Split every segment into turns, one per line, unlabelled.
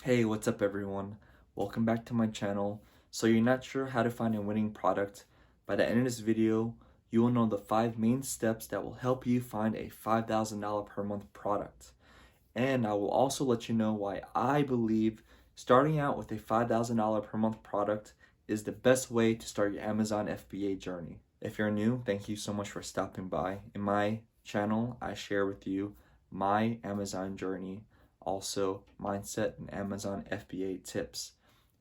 Hey, what's up everyone? Welcome back to my channel. So you're not sure how to find a winning product? By the end of this video, you will know the 5 main steps that will help you find a $5,000 per month product. And I will also let you know why I believe starting out with a $5,000 per month product is the best way to start your Amazon FBA journey. If you're new, thank you so much for stopping by. In my channel, I share with you my Amazon journey, also mindset and Amazon FBA tips.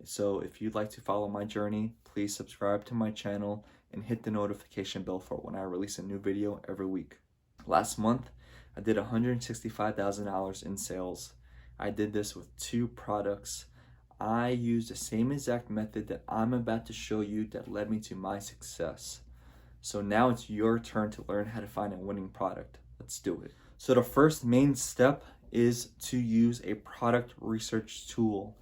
So if you'd like to follow my journey, please subscribe to my channel and hit the notification bell for when I release a new video every week. Last month, I did $165,000 in sales. I did this with 2 products. I used the same exact method that I'm about to show you that led me to my success. So now it's your turn to learn how to find a winning product. Let's do it. So the first main step is to use a product research tool.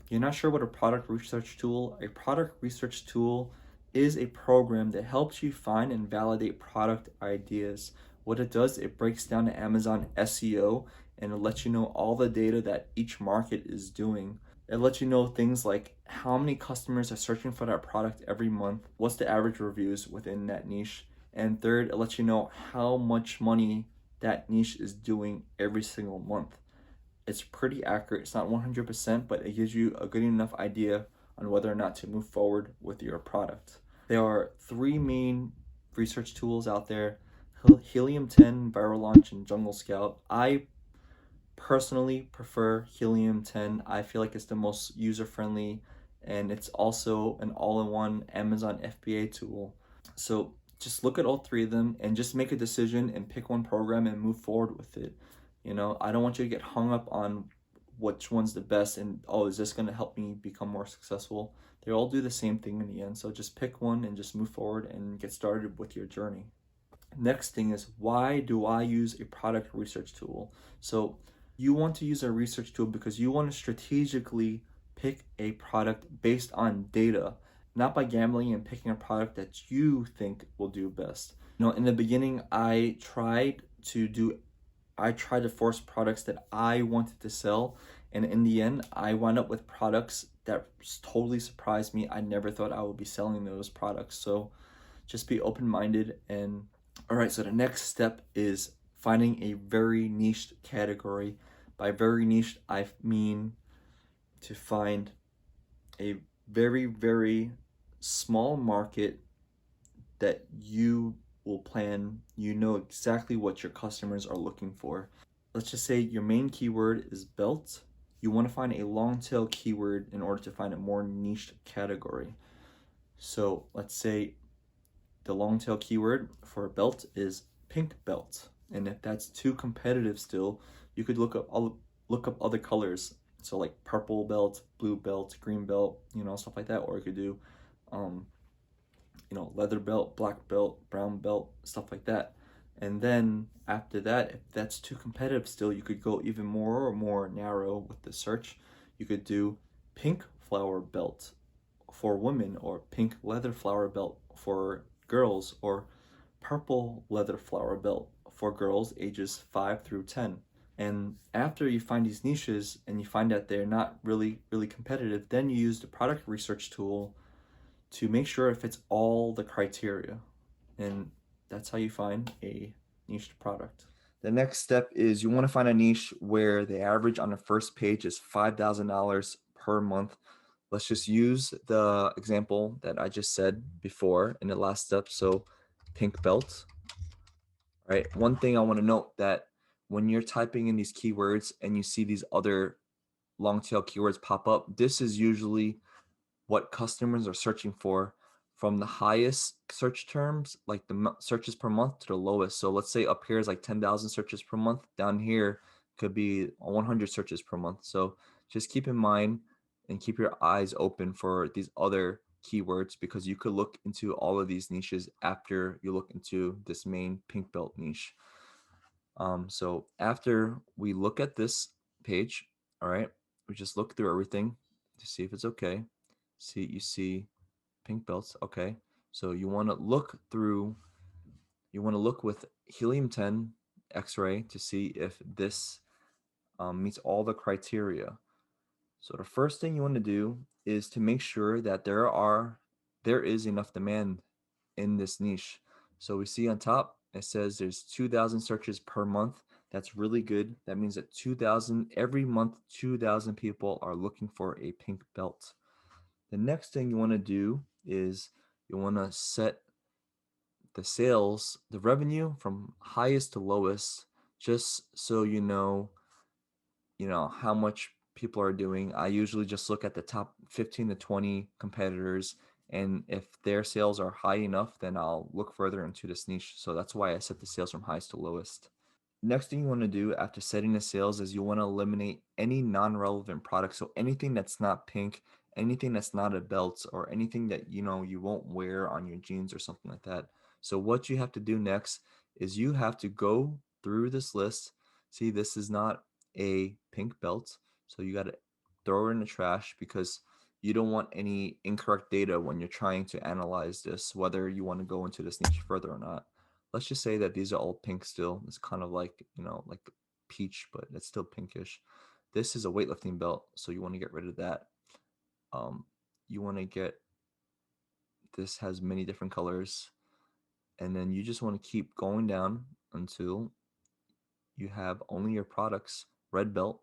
You're not sure what a product research tool? A product research tool is a program that helps you find and validate product ideas. What it does, it breaks down the Amazon SEO and it lets you know all the data that each market is doing. It lets you know things like how many customers are searching for that product every month, what's the average reviews within that niche, and third, it lets you know how much money that niche is doing every single month. It's pretty accurate. It's not 100%, but it gives you a good enough idea on whether or not to move forward with your product. There are 3 main research tools out there: Helium 10, Viral Launch, and Jungle Scout. I personally prefer Helium 10. I feel like it's the most user-friendly and it's also an all-in-one Amazon FBA tool. So just look at all 3 of them and just make a decision and pick one program and move forward with it. I don't want you to get hung up on which one's the best and, oh, is this going to help me become more successful? They all do the same thing in the end. So just pick one and just move forward and get started with your journey. Next thing is, why do I use a product research tool? So you want to use a research tool because you want to strategically pick a product based on data, not by gambling and picking a product that you think will do best. In the beginning, I tried to force products that I wanted to sell, and in the end, I wound up with products that totally surprised me. I never thought I would be selling those products. So just be open-minded. And all right, so the next step is finding a very niche category. By very niche, I mean to find a very, very small market that you will plan. You know exactly what your customers are looking for. Let's just say your main keyword is belt. You want to find a long tail keyword in order to find a more niche category. So let's say the long tail keyword for a belt is pink belt. And if that's too competitive still, you could look up other colors. So like purple belt, blue belt, green belt, stuff like that. Or you could do leather belt, black belt, brown belt, stuff like that. And then after that, if that's too competitive still, you could go even more narrow with the search. You could do pink flower belt for women, or pink leather flower belt for girls, or purple leather flower belt for girls ages 5 through 10. And after you find these niches and you find that they're not really competitive, then you use the product research tool to make sure it fits all the criteria. And that's how you find a niche product. The next step is you want to find a niche where the average on the first page is $5,000 per month. Let's just use the example that I just said before in the last step. So pink belt, right? One thing I want to note, that when you're typing in these keywords and you see these other long tail keywords pop up, this is usually what customers are searching for, from the highest search terms, like the searches per month, to the lowest. So let's say up here is like 10,000 searches per month. Down here could be 100 searches per month. So just keep in mind and keep your eyes open for these other keywords, because you could look into all of these niches after you look into this main pink belt niche. So after we look at this page, all right, we just look through everything to see if it's okay. You see pink belts, okay. So you want to look with helium 10 x-ray to see if this meets all the criteria. So the first thing you want to do is to make sure that there is enough demand in this niche. So we see on top it says there's 2,000 searches per month. That's really good. That means that 2,000 every month, 2,000 people are looking for a pink belt. The next thing you want to do is you want to set the sales, the revenue from highest to lowest, just so you know how much people are doing. I usually just look at the top 15 to 20 competitors, and if their sales are high enough, then I'll look further into this niche. So that's why I set the sales from highest to lowest. Next thing you want to do after setting the sales is you want to eliminate any non-relevant products. So anything that's not pink, anything that's not a belt, or anything that you won't wear on your jeans or something like that. So what you have to do next is you have to go through this list. See, this is not a pink belt, so you got to throw it in the trash because you don't want any incorrect data when you're trying to analyze this, whether you want to go into this niche further or not. Let's just say that these are all pink still. It's kind of like, like peach, but it's still pinkish. This is a weightlifting belt, so you want to get rid of that. You want to get, this has many different colors, and then you just want to keep going down until you have only your products. Red belt,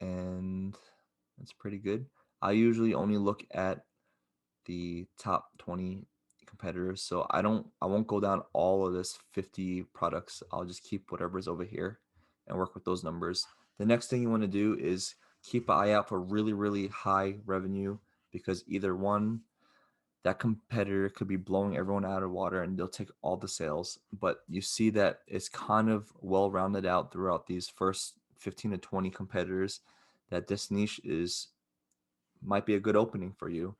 and that's pretty good. I usually only look at the top 20 competitors. So I won't go down all of this 50 products. I'll just keep whatever's over here and work with those numbers. The next thing you want to do is keep an eye out for really, really high revenue, because either one, that competitor could be blowing everyone out of water and they'll take all the sales. But you see that it's kind of well rounded out throughout these first 15 to 20 competitors, that this niche might be a good opening for you.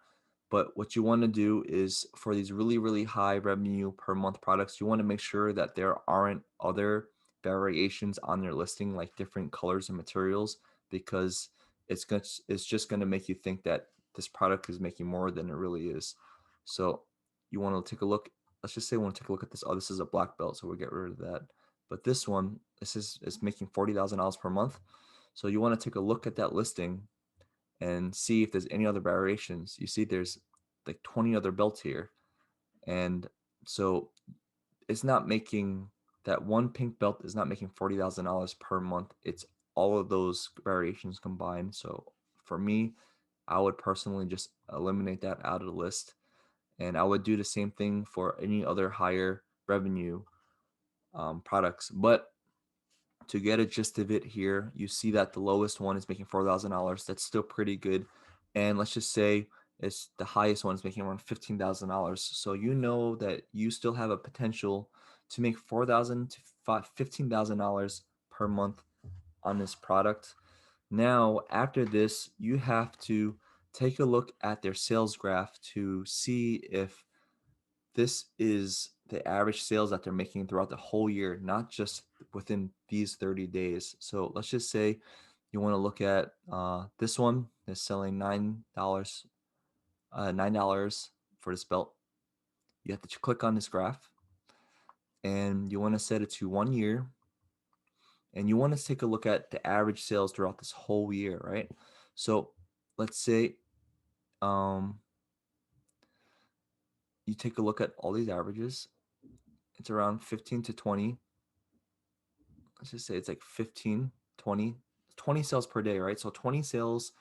But what you want to do is for these really, really high revenue per month products, you want to make sure that there aren't other variations on their listing, like different colors and materials, because it's just going to make you think that this product is making more than it really is. So you want to take a look. Let's just say we want to take a look at this. Oh, this is a black belt, so we'll get rid of that. But this one, this is making $40,000 per month. So you want to take a look at that listing and see if there's any other variations. You see there's like 20 other belts here. And so it's not making, that one pink belt is not making $40,000 per month. It's all of those variations combined. So for me, I would personally just eliminate that out of the list. And I would do the same thing for any other higher revenue products. But to get a gist of it here, you see that the lowest one is making $4,000. That's still pretty good. And let's just say it's the highest one is making around $15,000. So you know that you still have a potential to make $4,000 to $15,000 per month on this product. Now, after this, you have to take a look at their sales graph to see if this is the average sales that they're making throughout the whole year, not just within these 30 days. So let's just say you want to look at this one is selling $9 for this belt. You have to click on this graph, and you want to set it to 1 year, and you want to take a look at the average sales throughout this whole year, right? So let's say you take a look at all these averages. It's around 15 to 20. Let's just say it's like 15, 20 sales per day, right? So 20 sales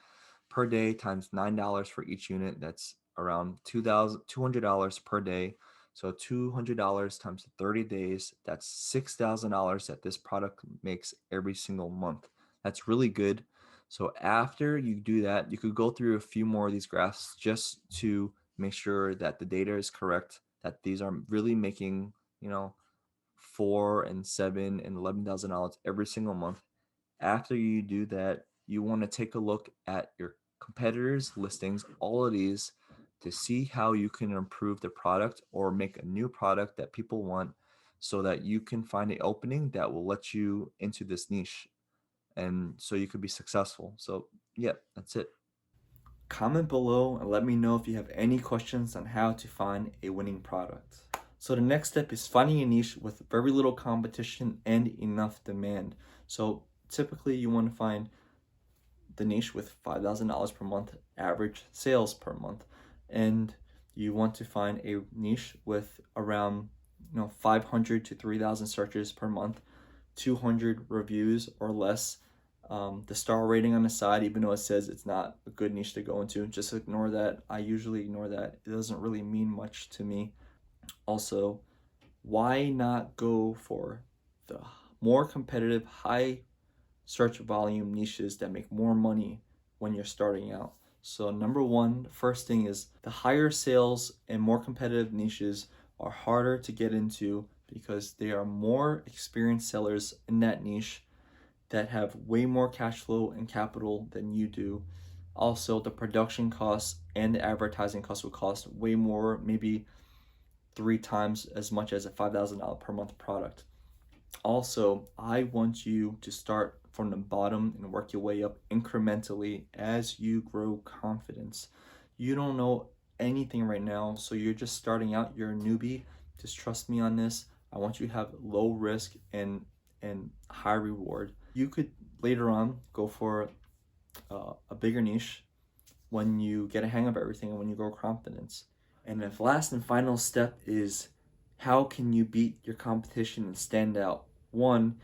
per day times $9 for each unit. That's around $200 per day. So $200 times 30 days, that's $6,000 that this product makes every single month. That's really good. So after you do that, you could go through a few more of these graphs just to make sure that the data is correct, that these are really making, $4,000 and $7,000 and $11,000 every single month. After you do that, you want to take a look at your competitors' listings, all of these, to see how you can improve the product or make a new product that people want, so that you can find an opening that will let you into this niche, and so you could be successful. So yeah, that's it. Comment below and let me know if you have any questions on how to find a winning product. So the next step is finding a niche with very little competition and enough demand. So typically you want to find the niche with $5,000 per month average sales per month, and you want to find a niche with around 500 to 3,000 searches per month, 200 reviews or less. The star rating on the side, even though it says it's not a good niche to go into, just ignore that. I usually ignore that. It doesn't really mean much to me. Also, why not go for the more competitive, high search volume niches that make more money when you're starting out? So number one, the first thing is the higher sales and more competitive niches are harder to get into because they are more experienced sellers in that niche that have way more cash flow and capital than you do. Also, the production costs and the advertising costs will cost way more, maybe 3 times as much as a $5,000 per month product. Also, I want you to start from the bottom and work your way up incrementally as you grow confidence. You don't know anything right now, so you're just starting out, you're a newbie. Just trust me on this. I want you to have low risk and high reward. You could later on go for a bigger niche when you get a hang of everything and when you grow confidence. And the last and final step is, how can you beat your competition and stand out? One,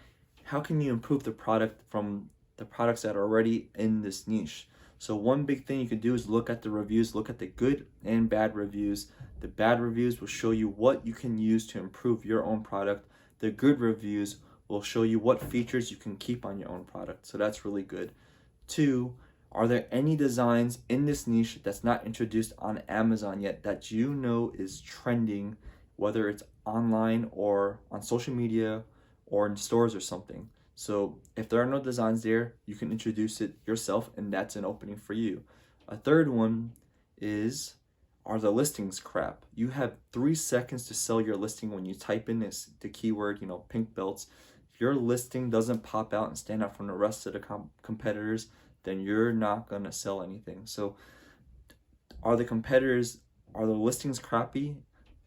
how can you improve the product from the products that are already in this niche? So one big thing you can do is look at the reviews, look at the good and bad reviews. The bad reviews will show you what you can use to improve your own product. The good reviews will show you what features you can keep on your own product. So that's really good. Two, are there any designs in this niche that's not introduced on Amazon yet that you know is trending, whether it's online or on social media or in stores or something? So if there are no designs there, you can introduce it yourself, and that's an opening for you. A third one is, are the listings crap? You have 3 seconds to sell your listing when you type in the keyword, pink belts. If your listing doesn't pop out and stand out from the rest of the competitors, then you're not going to sell anything. So are the listings crappy?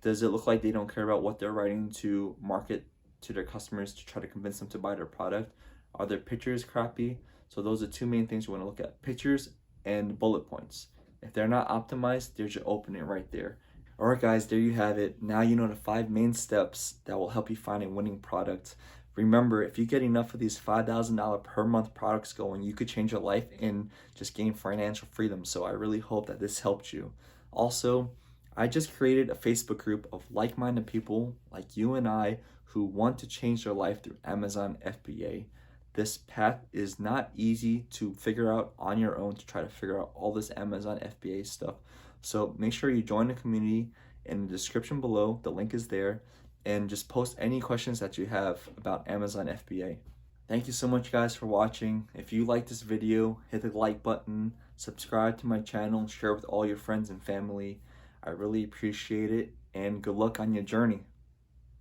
Does it look like they don't care about what they're writing to market to their customers to try to convince them to buy their product? Are their pictures crappy? So those are 2 main things you want to look at: pictures and bullet points. If they're not optimized, there's your opening right there. All right, guys, there you have it. Now you know the 5 main steps that will help you find a winning product. Remember, if you get enough of these $5,000 per month products going, you could change your life and just gain financial freedom. So I really hope that this helped you. Also, I just created a Facebook group of like-minded people like you and I who want to change their life through Amazon FBA. This path is not easy to figure out on your own, to try to figure out all this Amazon FBA stuff. So make sure you join the community. In the description below, the link is there, and just post any questions that you have about Amazon FBA. Thank you so much, guys, for watching. If you like this video, hit the like button, subscribe to my channel, share with all your friends and family. I really appreciate it, and good luck on your journey.